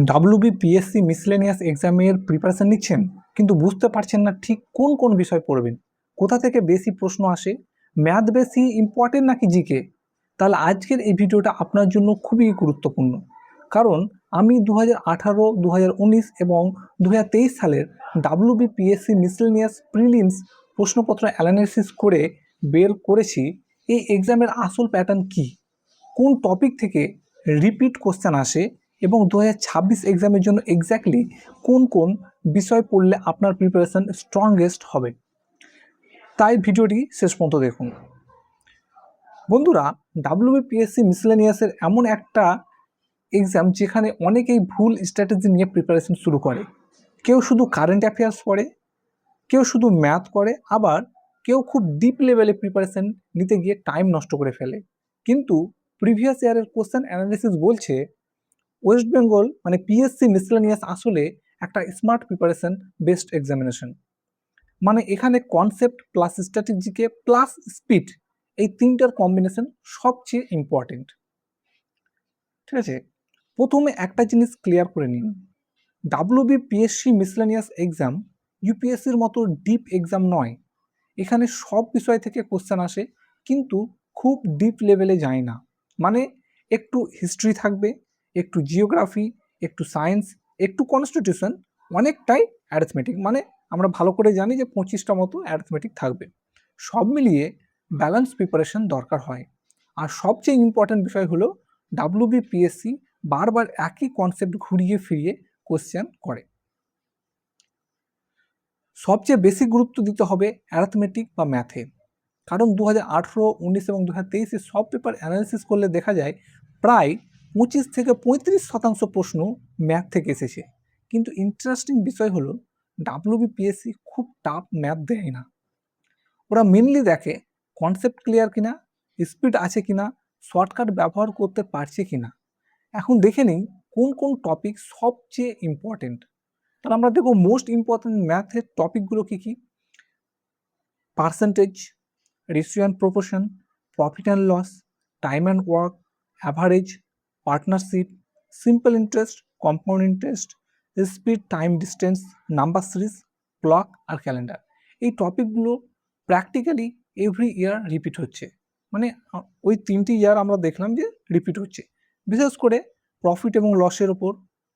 WBPSC miscellaneous এক্সামের preparation নিচ্ছেন কিন্তু বুঝতে পারছেন না ঠিক কোন কোন বিষয় পড়বেন, কোথা থেকে বেশি প্রশ্ন আসে, ম্যাথ বেশি ইম্পর্টেন্ট নাকি জিকে? তাহলে আজকের এই ভিডিওটা আপনার জন্য খুবই গুরুত্বপূর্ণ। কারণ আমি 2018, 2019 এবং 2023 সালের ডাব্লিউবিপিএসসি মিসলেনিয়াস প্রিলিমস প্রশ্নপত্র অ্যানালিসিস করে বের করেছি এই এক্সামের আসল প্যাটার্ন কী, কোন টপিক থেকে রিপিট কোশ্চেন আসে এবং 2026 এক্সামের জন্য এক্স্যাক্টলি কোন কোন বিষয় পড়লে আপনার প্রিপারেশন স্ট্রংগেস্ট হবে। তাই ভিডিওটি শেষ পর্যন্ত দেখুন। বন্ধুরা, ডাব্লিউবিপিএসসি মিসলেনিয়াসের এমন একটা এক্সাম যেখানে অনেকেই ভুল স্ট্র্যাটেজি নিয়ে প্রিপারেশন শুরু করে। কেউ শুধু কারেন্ট অ্যাফেয়ার্স পড়ে, কেউ শুধু ম্যাথ করে, আবার কেউ খুব ডিপ লেভেলে প্রিপারেশন নিতে গিয়ে টাইম নষ্ট করে ফেলে। কিন্তু প্রিভিয়াস ইয়ারের কোশ্চেন অ্যানালিসিস বলছে ওয়েস্ট বেঙ্গল মানে পিএসসি মিসলেনিয়াস আসলে একটা স্মার্ট প্রিপারেশন বেস্ট এক্সামিনেশন। মানে এখানে কনসেপ্ট প্লাস স্ট্র্যাটেজিকে প্লাস স্পিড, এই তিনটার কম্বিনেশন সবচেয়ে ইম্পর্টেন্ট। ঠিক আছে, প্রথমে একটা জিনিস ক্লিয়ার করে নিন, ডাব্লিউবিপিএসসি মিসলেনিয়াস এক্সাম ইউপিএসসির মতো ডিপ এক্সাম নয়। এখানে সব বিষয় থেকে কোশ্চেন আসে কিন্তু খুব ডিপ লেভেলে যায় না। মানে একটু হিস্ট্রি থাকবে, একটু জিওগ্রাফি, একটু সায়েন্স, একটু কনস্টিটিউশন, অনেকটাই অ্যারিথমেটিক। মানে আমরা ভালো করে জানি যে 25টা মতো অ্যারিথমেটিক থাকবে। সব মিলিয়ে ব্যালেন্স প্রিপারেশন দরকার হয়। আর সবচেয়ে ইম্পর্ট্যান্ট বিষয় হলো ডাব্লিউবিপিএসসি বারবার একই কনসেপ্ট ঘুরিয়ে ফিরিয়ে কোশ্চেন করে। সবচেয়ে বেশি গুরুত্ব দিতে হবে অ্যারিথমেটিক বা ম্যাথে, কারণ 2018, 19 এবং 2023 সব পেপার অ্যানালিসিস করলে দেখা যায় প্রায় 25 থেকে 35% প্রশ্ন ম্যাথ থেকে এসেছে। কিন্তু ইন্টারেস্টিং বিষয় হলো ডাব্লিউবিপিএসসি খুব টাফ ম্যাথ দেয় না। ওরা মেনলি দেখে কনসেপ্ট ক্লিয়ার কিনা, স্পিড আছে কিনা, শর্টকাট ব্যবহার করতে পারছে কিনা। এখন দেখে নিই কোন কোন টপিক সবচেয়ে ইম্পর্টেন্ট। তাহলে আমরা দেখব মোস্ট ইম্পর্টেন্ট ম্যাথের টপিকগুলো কী কী: percentage, ratio and proportion, profit and loss, time and work, average, partnership, simple interest, compound interest, speed, time, distance, number series, clock আর ক্যালেন্ডার। এই টপিকগুলো প্র্যাকটিক্যালি এভরি ইয়ার রিপিট হচ্ছে। মানে ওই 3টি ইয়ার আমরা দেখলাম যে রিপিট হচ্ছে। বিশেষ করে প্রফিট এবং লসের ওপর,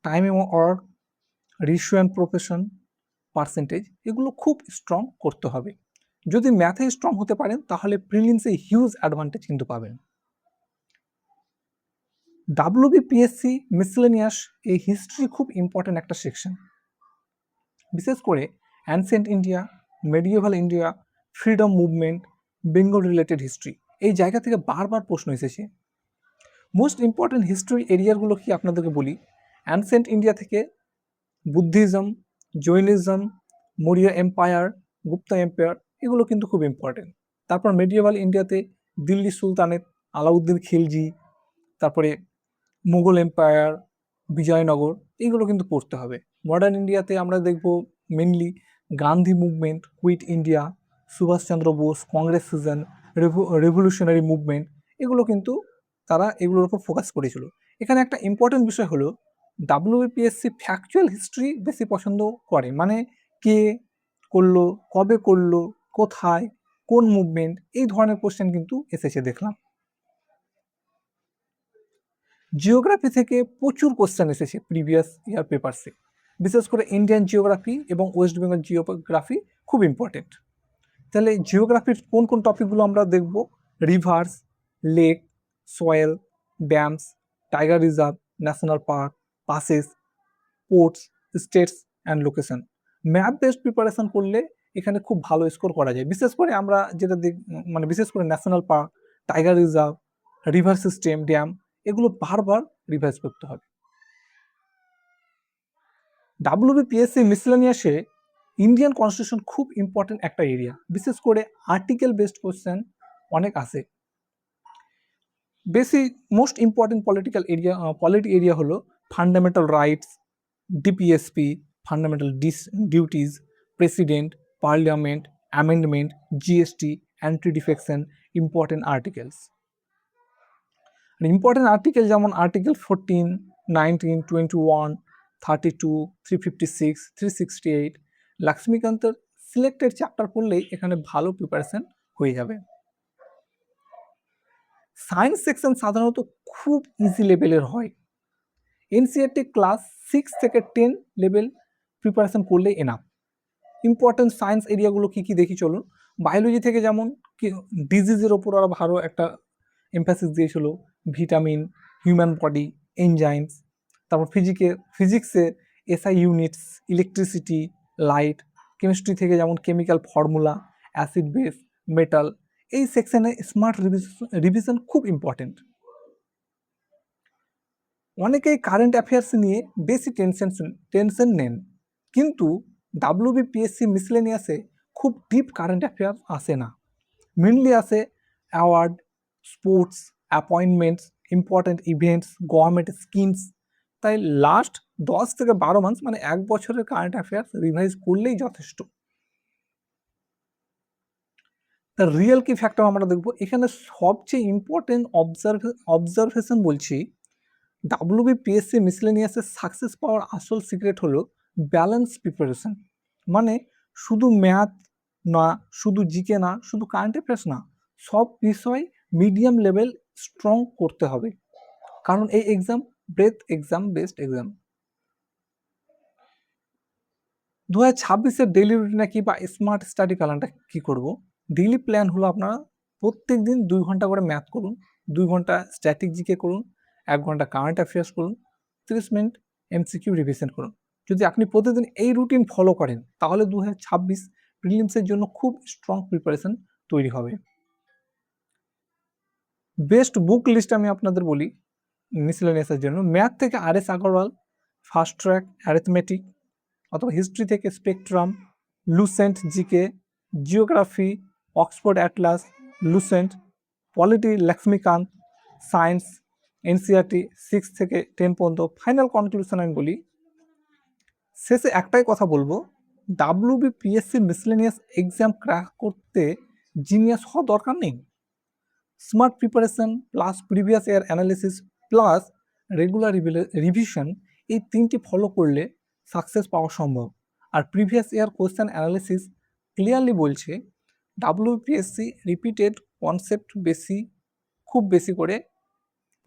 টাইম এবং work, ratio and proportion, percentage, এগুলো খুব স্ট্রং করতে হবে। যদি ম্যাথে স্ট্রং হতে পারেন তাহলে প্রিলিমসে হিউজ অ্যাডভান্টেজ কিন্তু পাবেন। ডাব্লিউবিপিএসসি মিসলেনিয়াস এই হিস্ট্রি খুব ইম্পর্টেন্ট একটা সেকশন। বিশেষ করে ancient India, মেডিয়েভাল India, freedom movement, Bengal related history, এই জায়গা থেকে বারবার প্রশ্ন এসেছে। মোস্ট ইম্পর্টেন্ট হিস্ট্রি এরিয়াগুলো কি আপনাদেরকে বলি। অ্যানসিয়েন্ট ইন্ডিয়া থেকে Buddhism, Jainism, Maurya empire, Gupta empire, এগুলো কিন্তু খুব ইম্পর্টেন্ট। তারপর মেডিয়েভাল ইন্ডিয়াতে দিল্লি সুলতানেত, আলাউদ্দিন খিলজি, তারপরে মুঘল এম্পায়ার, বিজয়নগর, এইগুলো কিন্তু পড়তে হবে। মডার্ন ইন্ডিয়াতে আমরা দেখব mainly Gandhi movement, Quit India, Subhash Chandra Bose, Congress season, revolutionary movement, এগুলো কিন্তু তারা এগুলোর উপর ফোকাস করেছিল। এখানে একটা ইম্পর্টেন্ট বিষয় হলো ডাব্লিউবিপিএসসি ফ্যাকচুয়াল হিস্ট্রি বেশি পছন্দ করে। মানে কে করলো, কবে করলো, কোথায়, কোন মুভমেন্ট, এই ধরনের কোশ্চেন কিন্তু এসেছে দেখলাম। জিওগ্রাফি থেকে প্রচুর কোশ্চেন এসেছে প্রিভিয়াস ইয়ার পেপারসে। বিশেষ করে ইন্ডিয়ান জিওগ্রাফি এবং ওয়েস্ট বেঙ্গল জিওগ্রাফি খুব ইম্পর্টেন্ট। তাহলে জিওগ্রাফির কোন কোন টপিকগুলো আমরা দেখব: rivers, lake, soil, dams, tiger reserve, national park, passes, ports, states and location. Map based preparation করলে এখানে খুব ভালো স্কোর করা যায়। বিশেষ করে আমরা যেটা মানে বিশেষ করে national park, tiger reserve, river system, dam, এগুলো বারবার রিভাইজ করতে হবে। ডাব্লিউবিপিএসসি মিসলেনিয়াসে ইন্ডিয়ান কনস্টিটিউশন খুব ইম্পর্টেন্ট একটা এরিয়া। বিশেষ করে আর্টিকেল বেসড কোশ্চেন অনেক আসে। বেশি মোস্ট ইম্পর্টেন্ট পলিটি এরিয়া হলো fundamental rights, DPSP, fundamental duties, president, parliament, amendment, GST, anti defection, important articles. Important article যেমন আর্টিকেল 14, 19, 21, 32, 356, 368 লক্ষ্মীকান্তের সিলেক্টেড চ্যাপ্টার পড়লেই এখানে ভালো প্রিপারেশন হয়ে যাবে। সায়েন্স সেকশন সাধারণত খুব ইজি লেভেলের হয়। এনসিইআরটি ক্লাস 6 থেকে 10 লেভেল প্রিপারেশন করলেই এনাফ। ইম্পর্টেন্ট সায়েন্স এরিয়াগুলো কি কি দেখি চলুন। বায়োলজি থেকে যেমন ডিজিজের ওপর ওরা ভালো একটা এমফাসিস দিয়েছিল, ভিটামিন, হিউম্যান বডি, এনজাইমস। তারপর ফিজিক্সে SI units, electricity, light. Chemistry থেকে যেমন chemical formula, acid base, metal. এই সেকশনে স্মার্ট রিভিশন খুব ইম্পর্টেন্ট। অনেকেই কারেন্ট অ্যাফেয়ার্স নিয়ে বেশি টেনশন নেন, কিন্তু ডাব্লিউবিপিএসসি মিসলেনিয়াসে খুব ডিপ কারেন্ট অ্যাফেয়ার্স আসে না। মেনলি আসে award, sports, appointments, important events, government schemes. তাই লাস্ট 10 থেকে 12 মাস মানে 1 বছরের কারেন্ট অ্যাফেয়ার্স রিভাইজ করলেই যথেষ্ট। তার রিয়েল কি ফ্যাক্টর আমরা দেখব। এখানে সবচেয়ে ইম্পর্টেন্ট অবজারভেশন বলছি, ডাব্লিউবিপিএসসি মিসলেনিয়াসের সাকসেস পাওয়ার আসল সিক্রেট হলো ব্যালেন্স প্রিপারেশন। মানে শুধু ম্যাথ না, শুধু জিকে না, শুধু কারেন্ট অ্যাফেয়ার্স না, সব বিষয় মিডিয়াম লেভেল স্ট্রং করতে হবে, কারণ এই এক্সাম বেস্ট এক্সাম। 2026-এর ডেইলি রুটিনে কি বা স্মার্ট স্টাডি প্ল্যানটা কি করব। ডেইলি প্ল্যান হলো আপনারা প্রত্যেক দিন 2 ঘন্টা করে ম্যাথ করুন, 2 ঘন্টা স্ট্যাটিক জিকে করুন, 1 ঘন্টা কারেন্ট অ্যাফেয়ার্স করুন, 30 মিনিট এমসিকিউ রিভিশন করুন। যদি আপনি প্রতিদিন এই রুটিন ফলো করেন তাহলে 2026 প্রিলিমসের জন্য খুব স্ট্রং প্রিপারেশন তৈরি হবে। বেস্ট বুক লিস্ট আমি আপনাদের বলি মিসলেনিয়াসের জন্য। ম্যাথ থেকে R S. Agarwal, fast track arithmetic, অথবা হিস্ট্রি থেকে spectrum, lucent GK, geography Oxford atlas, lucent, polity Lakshmikanth, science NCERT 6 থেকে 10 পর্যন্ত। ফাইনাল কনক্লুশন আমি বলি, শেষে একটাই কথা বলবো, ডাব্লিউবিপিএসসি মিসলেনিয়াস এক্সাম ক্র্যাক করতে জিনিয়াস হওয়া দরকার নেই। Smart preparation plus previous year analysis plus regular revision, এই 3টি ফলো করলে সাকসেস পাওয়া সম্ভব। আর previous year question analysis clearly বলছে ডাব্লিউপিএসসি রিপিটেড কনসেপ্ট খুব বেশি করে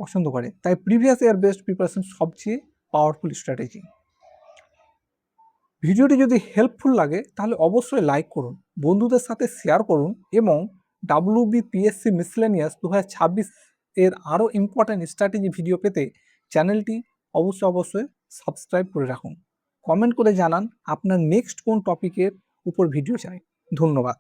পছন্দ করে, তাই প্রিভিয়াস ইয়ার বেস্ট প্রিপারেশন সবচেয়ে পাওয়ারফুল স্ট্র্যাটেজি। ভিডিওটি যদি হেল্পফুল লাগে তাহলে অবশ্যই লাইক করুন, বন্ধুদের সাথে শেয়ার করুন এবং ডাব্লিউবিপিএসসি মিসলেনিয়াস 2026 এর আরও ইম্পর্ট্যান্ট স্ট্র্যাটেজি ভিডিও পেতে চ্যানেলটি অবশ্যই সাবস্ক্রাইব করে রাখুন। কমেন্ট করে জানান আপনার নেক্সট কোন টপিকের উপর ভিডিও চাই। ধন্যবাদ।